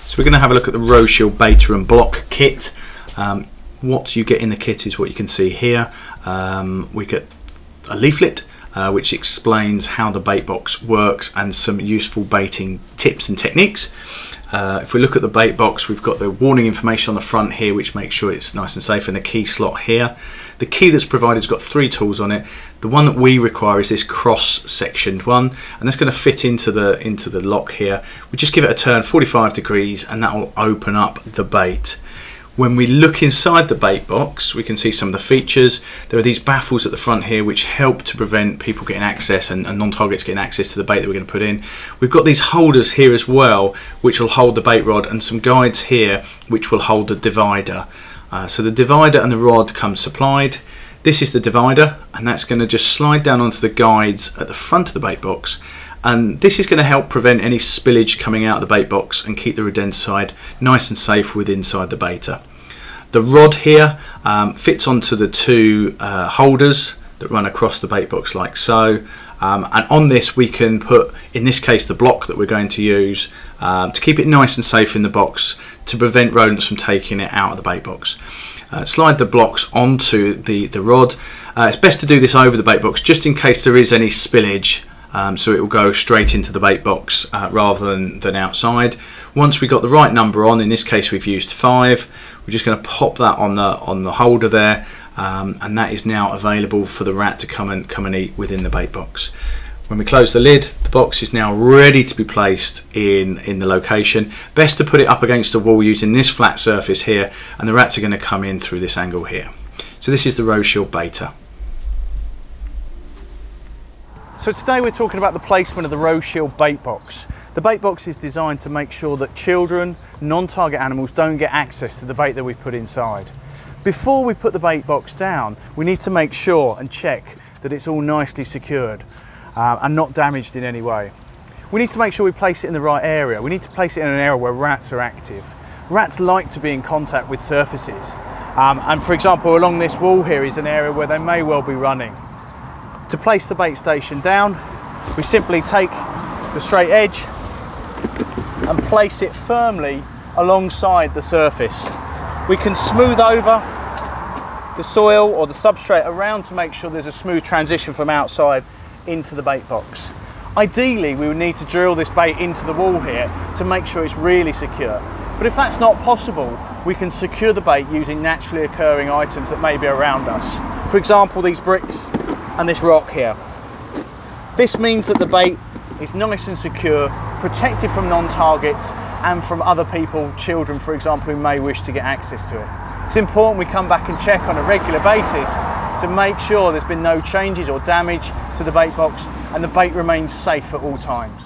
So we're going to have a look at the Roshield beta and block kit. What you get in the kit is what you can see here. We get a leaflet which explains how the bait box works and some useful baiting tips and techniques. If we look at the bait box, we've got the warning information on the front here which makes sure it's nice and safe, and the key slot here. The key that's provided has got 3 tools on it. The one that we require is this cross-sectioned one, and that's going to fit into the lock here. We just give it a turn 45 degrees and that will open up the bait. When we look inside the bait box, we can see some of the features. There are these baffles at the front here which help to prevent people getting access and non-targets getting access to the bait that we're going to put in. We've got these holders here as well which will hold the bait rod, and some guides here which will hold the divider. So the divider and the rod come supplied. This is the divider, and that's going to just slide down onto the guides at the front of the bait box, and this is going to help prevent any spillage coming out of the bait box and keep the rodenticide nice and safe inside the baiter. The rod here fits onto the 2 holders that run across the bait box like so, and on this we can put, in this case, the block that we're going to use to keep it nice and safe in the box to prevent rodents from taking it out of the bait box. Slide the blocks onto the rod. It's best to do this over the bait box just in case there is any spillage, so it will go straight into the bait box rather than outside. Once we've got the right number on, in this case we've used 5, we're just going to pop that on the holder there, and that is now available for the rat to come and eat within the bait box. When we close the lid, the box is now ready to be placed in the location. Best to put it up against a wall using this flat surface here, and the rats are going to come in through this angle here. So this is the Roshield beta. So today we're talking about the placement of the Roshield bait box. The bait box is designed to make sure that children, non-target animals, don't get access to the bait that we put inside. Before we put the bait box down, we need to make sure and check that it's all nicely secured and not damaged in any way. We need to make sure we place it in the right area. We need to place it in an area where rats are active. Rats like to be in contact with surfaces, and for example along this wall here is an area where they may well be running. To place the bait station down, we simply take the straight edge and place it firmly alongside the surface. We can smooth over the soil or the substrate around to make sure there's a smooth transition from outside into the bait box. Ideally we would need to drill this bait into the wall here to make sure it's really secure, but if that's not possible we can secure the bait using naturally occurring items that may be around us. For example, these bricks and this rock here. This means that the bait is nice and secure, protected from non-targets and from other people, children for example, who may wish to get access to it. It's important we come back and check on a regular basis to make sure there's been no changes or damage to the bait box and the bait remains safe at all times.